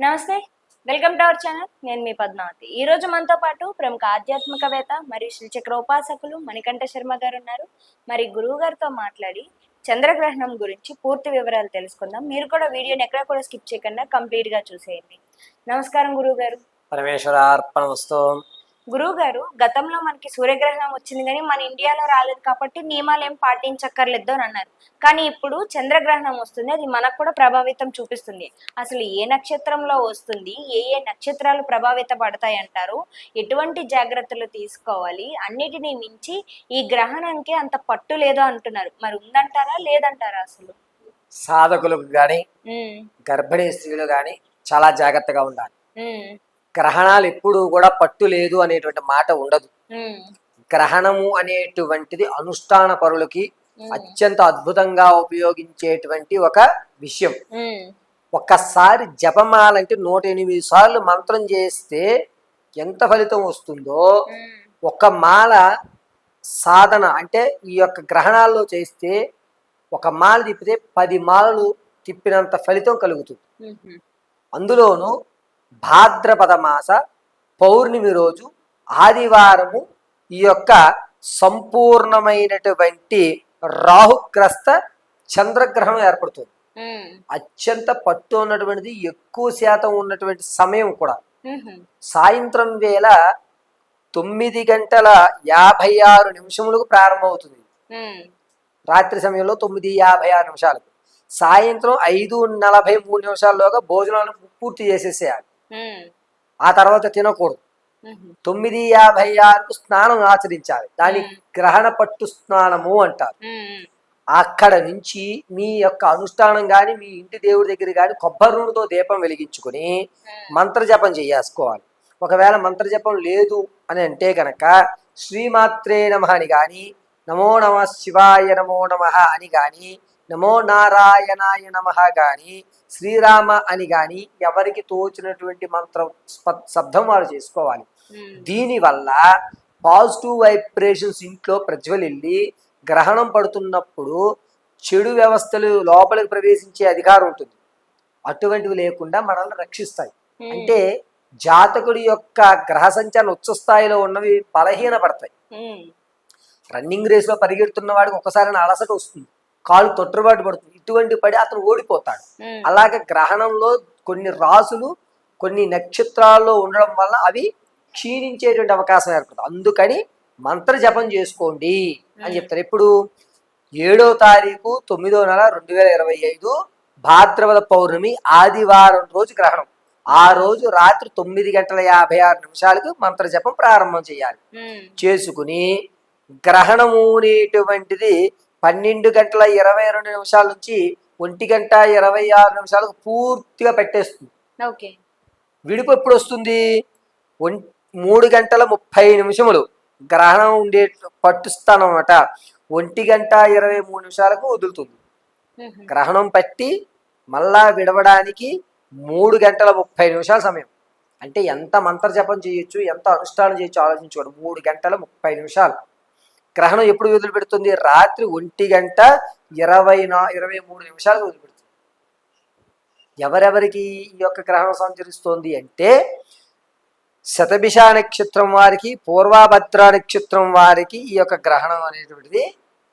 నమస్తే, welcome to our channel. నేను మీ పద్మావతి. ఈ రోజు మనతో పాటు ప్రముఖ ఆధ్యాత్మికవేత్త మరియు శ్రీచక్ర ఉపాసకులు మణికంఠ శర్మ గారు ఉన్నారు. మరి గురువు గారితో మాట్లాడి చంద్రగ్రహణం గురించి పూర్తి వివరాలు తెలుసుకుందాం. మీరు కూడా వీడియోని ఎక్కడ కూడా స్కిప్ చేయకుండా కంప్లీట్ గా చూసేయండి. నమస్కారం గురువు గారు. పరమేశ్వరార్పణమస్తు. గురువు గారు, గతంలో మనకి సూర్యగ్రహణం వచ్చింది కానీ మన ఇండియాలో రాలేదు కాబట్టి నియమాలు ఏం పాటించక్కర్లేదు అని అన్నారు. కానీ ఇప్పుడు చంద్రగ్రహణం వస్తుంది, అది మనకు కూడా ప్రభావితం చూపిస్తుంది. అసలు ఏ నక్షత్రంలో వస్తుంది, ఏ ఏ నక్షత్రాలు ప్రభావిత పడతాయి అంటారు, ఎటువంటి జాగ్రత్తలు తీసుకోవాలి, అన్నిటినీ మించి ఈ గ్రహణానికి అంత పట్టు లేదో అంటున్నారు. మరి ఉందంటారా లేదంటారా? అసలు సాధకులకు గాని గర్భిణీ స్త్రీలు గాని చాలా జాగ్రత్తగా ఉండాలి. గ్రహణాలు ఎప్పుడు కూడా పట్టు లేదు అనేటువంటి మాట ఉండదు. గ్రహణము అనేటువంటిది అనుష్ఠాన పరులకి అత్యంత అద్భుతంగా ఉపయోగించేటువంటి ఒక విషయం. ఒక్కసారి జపమాల అంటే 108 సార్లు మంత్రం చేస్తే ఎంత ఫలితం వస్తుందో, ఒక మాల సాధన అంటే ఈ యొక్క గ్రహణాల్లో చేస్తే ఒక మాల తిప్పితే 10 మాలలు తిప్పినంత ఫలితం కలుగుతుంది. అందులోనూ భాద్రపద మాస పౌర్ణమి రోజు ఆదివారము ఈ యొక్క సంపూర్ణమైనటువంటి రాహుగ్రస్త చంద్రగ్రహణం ఏర్పడుతుంది. అత్యంత పట్టు ఉన్నటువంటిది, ఎక్కువ శాతం ఉన్నటువంటి సమయం కూడా సాయంత్రం వేళ 9:56 ప్రారంభమవుతుంది. రాత్రి సమయంలో 9:56 సాయంత్రం 5:43 భోజనాలు పూర్తి చేసేసేయాలి. ఆ తర్వాత తినకూడదు. 9:56 స్నానం ఆచరించాలి. దాని గ్రహణ పట్టు స్నానము అంటారు. అక్కడ నుంచి మీ యొక్క అనుష్ఠానం గాని, మీ ఇంటి దేవుడి దగ్గర గాని కొబ్బరి నూనెతో దీపం వెలిగించుకుని మంత్రజపం చేసుకోవాలి. ఒకవేళ మంత్రజపం లేదు అని అంటే కనుక శ్రీమాత్రే నమః అని గాని, నమో నమ శివాయ నమో నమః అని గాని, నమో నారాయణాయ నమః గాని, శ్రీరామ అని గాని ఎవరికి తోచినటువంటి మంత్ర శబ్దం వారు చేసుకోవాలి. దీనివల్ల పాజిటివ్ వైబ్రేషన్స్ ఇంట్లో ప్రజ్వలిల్లి గ్రహణం పడుతున్నప్పుడు చెడు వ్యవస్థలు లోపలికి ప్రవేశించే అధికారం ఉంటుంది. అటువంటివి లేకుండా మనల్ని రక్షిస్తాయి. అంటే జాతకుడి యొక్క గ్రహ సంచారం ఉచ్చ స్థాయిలో ఉన్నవి బలహీన పడతాయి. రన్నింగ్ రేస్ లో పరిగెడుతున్న వాడికి ఒకసారి అలసట వస్తుంది, కాలు తొట్టుబాటు పడుతుంది, ఇటువంటి పడి అతను ఓడిపోతాడు. అలాగే గ్రహణంలో కొన్ని రాసులు కొన్ని నక్షత్రాల్లో ఉండడం వల్ల అవి క్షీణించేటువంటి అవకాశం ఏర్పడుతుంది. అందుకని మంత్ర జపం చేసుకోండి అని చెప్తారు. ఇప్పుడు 7వ తారీఖు 9వ నెల 2025 భాద్రపద పౌర్ణమి ఆదివారం రోజు గ్రహణం. ఆ రోజు రాత్రి 9:56 మంత్ర జపం ప్రారంభం చేయాలి. చేసుకుని గ్రహణము అనేటువంటిది 12:22 నుంచి 1:26 పూర్తిగా పెట్టేస్తుంది. విడుపు ఎప్పుడు వస్తుంది? 3:30 గ్రహణం ఉండే పట్టుస్తాను అన్నమాట. 1:23 వదులుతుంది. గ్రహణం పట్టి మళ్ళా విడవడానికి 3:30 సమయం. అంటే ఎంత మంత్ర జపం చేయొచ్చు, ఎంత అనుష్ఠానం చేయొచ్చు ఆలోచించుకోండి. 3:30 గ్రహణం ఎప్పుడు వదిలిపెడుతుంది? రాత్రి 1:23 వదిలిపెడుతుంది. ఎవరెవరికి ఈ యొక్క గ్రహణం సంచరిస్తోంది అంటే శతభిష నక్షత్రం వారికి, పూర్వభద్ర నక్షత్రం వారికి ఈ యొక్క గ్రహణం అనేటువంటిది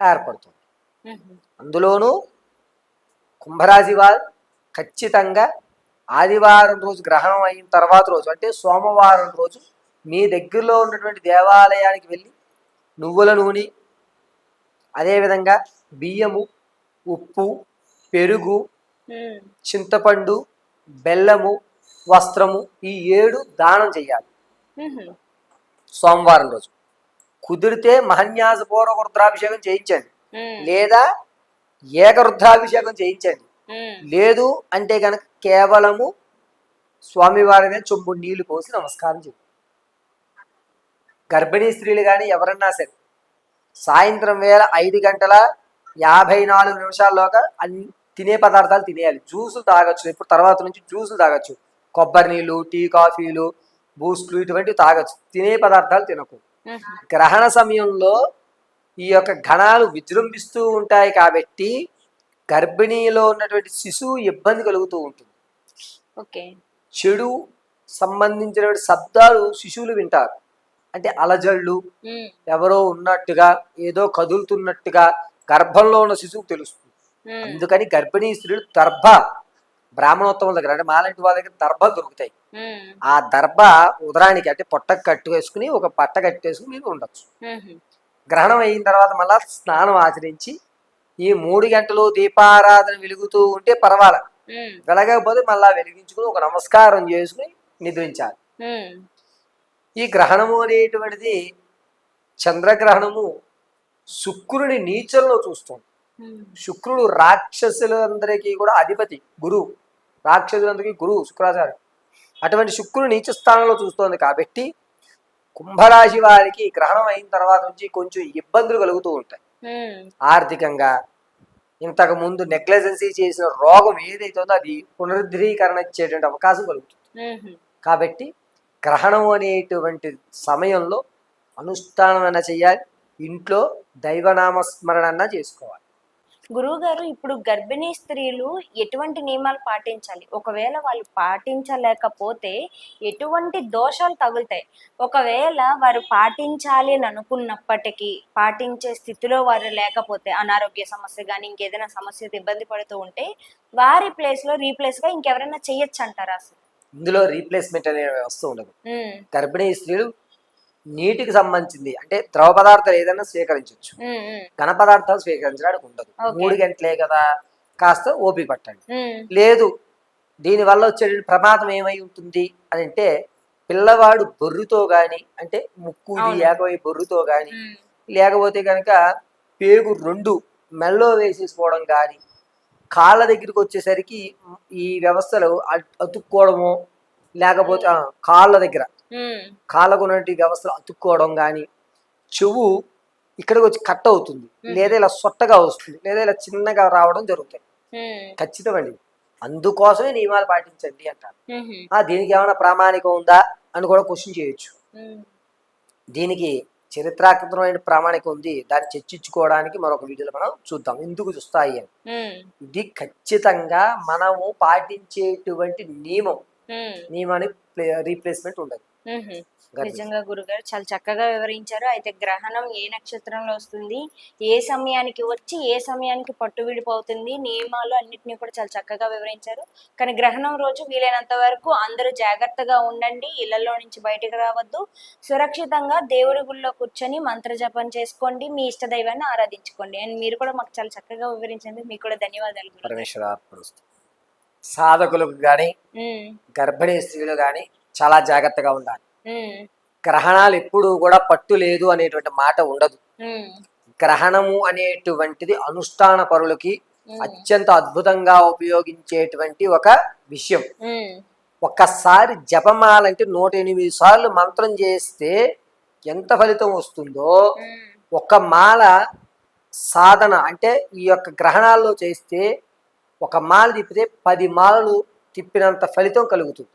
ఏర్పడుతుంది. అందులోనూ కుంభరాశి వారు ఖచ్చితంగా ఆదివారం రోజు గ్రహణం అయిన తర్వాత రోజు అంటే సోమవారం రోజు మీ దగ్గరలో ఉన్నటువంటి దేవాలయానికి వెళ్ళి నువ్వుల నూనె, అదేవిధంగా బియ్యము, ఉప్పు, పెరుగు, చింతపండు, బెల్లము, వస్త్రము ఈ 7 దానం చేయాలి సోమవారం రోజు. కుదిరితే మహన్యాసపూర్వక రుద్రాభిషేకం చేయించండి, లేదా ఏకరుద్రాభిషేకం చేయించండి. లేదు అంటే కనుక కేవలము స్వామివారినే చెంబు నీళ్లు పోసి నమస్కారం చేయండి. గర్భిణీ స్త్రీలు కానీ ఎవరన్నా సరే సాయంత్రం వేళ 5:54 అన్ని తినే పదార్థాలు తినేయాలి. జ్యూసులు తాగొచ్చు, ఇప్పుడు తర్వాత నుంచి జ్యూసులు తాగొచ్చు, కొబ్బరి నీళ్ళు, టీ, కాఫీలు, బూస్ట్లు ఇటువంటివి తాగొచ్చు. తినే పదార్థాలు తినకూడదు. గ్రహణ సమయంలో ఈ యొక్క ఘనాలు విజృంభిస్తూ ఉంటాయి కాబట్టి గర్భిణీలో ఉన్నటువంటి శిశువు ఇబ్బంది కలుగుతూ ఉంటుంది. చెడు సంబంధించిన శబ్దాలు శిశువులు వింటారు. అంటే అలజళ్ళు, ఎవరో ఉన్నట్టుగా, ఏదో కదులుతున్నట్టుగా గర్భంలో ఉన్న శిశువుకు తెలుస్తుంది. అందుకని గర్భిణీ స్త్రీలు బ్రాహ్మణోత్తముల దగ్గర, అంటే మాలాంటి వాళ్ళ దగ్గర దర్భ దొరుకుతాయి. ఆ దర్భ ఉదరానికి అంటే పొట్టకు కట్టు వేసుకుని ఒక బట్ట కట్టేసుకుని మీరు ఉండొచ్చు. గ్రహణం అయిన తర్వాత మళ్ళా స్నానం ఆచరించి ఈ 3 గంటలు దీపారాధన వెలుగుతూ ఉంటే పర్వాలేదు. వెలగకపోతే మళ్ళా వెలిగించుకుని ఒక నమస్కారం చేసుకుని నిద్రించాలి. ఈ గ్రహణము అనేటువంటిది చంద్రగ్రహణము శుక్రుని నీచంలో చూస్తుంది. శుక్రుడు రాక్షసులందరికీ కూడా అధిపతి, గురువు. రాక్షసులందరికీ గురువు శుక్రాచార్యుడు. అటువంటి శుక్రుడు నీచ స్థానంలో చూస్తోంది కాబట్టి కుంభరాశి వారికి గ్రహణం అయిన తర్వాత నుంచి కొంచెం ఇబ్బందులు కలుగుతూ ఉంటాయి. ఆర్థికంగా ఇంతకు ముందు నెగ్లెజెన్సీ చేసిన రోగం ఏదైతే ఉందో అది పునరుద్ధరీకరణ ఇచ్చేటువంటి అవకాశం కలుగుతుంది. కాబట్టి గ్రహణం అనేటువంటి సమయంలో అనుష్ఠానం అన్నా చేయాలి, ఇంట్లో దైవనామస్మరణ అన్నా చేసుకోవాలి. గురువు గారు, ఇప్పుడు గర్భిణీ స్త్రీలు ఎటువంటి నియమాలు పాటించాలి? ఒకవేళ వాళ్ళు పాటించలేకపోతే ఎటువంటి దోషాలు తగులుతాయి? ఒకవేళ వారు పాటించాలి అని అనుకున్నప్పటికీ పాటించే స్థితిలో వారు లేకపోతే, అనారోగ్య సమస్య కానీ ఇంకేదైనా సమస్యతో ఇబ్బంది పడుతూ ఉంటే వారి ప్లేస్లో రీప్లేస్గా ఇంకెవరైనా చెయ్యొచ్చు అంటారా? అసలు ఇందులో రీప్లేస్మెంట్ అనే వ్యవస్థ ఉండదు. గర్భిణీ స్త్రీలు నీటికి సంబంధించింది అంటే ద్రవ పదార్థాలు ఏదైనా స్వీకరించవచ్చు, ఘన పదార్థాలు స్వీకరించడానికి ఉండదు. 3 గంటలే కదా, కాస్త ఓపిక పట్టండి. లేదు దీనివల్ల వచ్చే ప్రమాదం ఏమై ఉంటుంది అని అంటే, పిల్లవాడు బొర్రుతో గాని, అంటే ముక్కు ఏకవై బొర్రుతో గాని, లేకపోతే కనుక పేగు 2 మెల్లో వేసేసుకోవడం కానీ, కాళ్ళ దగ్గరికి వచ్చేసరికి ఈ వ్యవస్థలు అతుక్కోవడము, లేకపోతే కాళ్ళ దగ్గర కాళ్ళకు ఉన్నటువంటి వ్యవస్థలు అతుక్కోవడం కానీ, చెవు ఇక్కడికి వచ్చి కట్ అవుతుంది, లేదా ఇలా సొట్టగా వస్తుంది, లేదా ఇలా చిన్నగా రావడం జరుగుతాయి. ఖచ్చితమండి. అందుకోసమే నియమాలు పాటించండి అంటారు. దీనికి ఏమైనా ప్రామాణికం ఉందా అని కూడా క్వశ్చన్ చేయొచ్చు. దీనికి చరిత్రాత్మకమైన ప్రామాణికం ఉంది, దాన్ని చర్చించుకోవడానికి మరొక వీడియోలో మనం చూద్దాం ఎందుకు చూస్తాయి అని. ఇది ఖచ్చితంగా మనము పాటించేటువంటి నియమానికి రీప్లేస్మెంట్ ఉండదు. నిజంగా గురుగారు చాలా చక్కగా వివరించారు. అయితే గ్రహణం ఏ నక్షత్రంలో వస్తుంది, ఏ సమయానికి వచ్చి ఏ సమయానికి పట్టు విడిపోతుంది, నియమాలు అన్నిటినీ కూడా చాలా చక్కగా వివరించారు. కానీ గ్రహణం రోజు వీలైనంత వరకు అందరూ జాగ్రత్తగా ఉండండి, ఇళ్లలో నుంచి బయటకు రావద్దు, సురక్షితంగా దేవుడి గుళ్ళో కూర్చొని మంత్ర జపం చేసుకోండి, మీ ఇష్ట దైవాన్ని ఆరాధించుకోండి. అండ్ మీరు కూడా మాకు చాలా చక్కగా వివరించండి. మీకు కూడా ధన్యవాదాలు. పరమేశ్వరార్పణమస్తు. సాధకులకు గాని గర్భిణీ స్త్రీలు గాని చాలా జాగ్రత్తగా ఉండాలి. గ్రహణాలు ఎప్పుడు కూడా పట్టు లేదు అనేటువంటి మాట ఉండదు. గ్రహణము అనేటువంటిది అనుష్ఠాన పరులకి అత్యంత అద్భుతంగా ఉపయోగించేటువంటి ఒక విషయం. ఒక్కసారి జపమాలంటే 108 సార్లు మంత్రం చేస్తే ఎంత ఫలితం వస్తుందో, ఒక మాల సాధన అంటే ఈ యొక్క గ్రహణాల్లో చేస్తే ఒక మాల తిప్పితే 10 మాలలు తిప్పినంత ఫలితం కలుగుతుంది.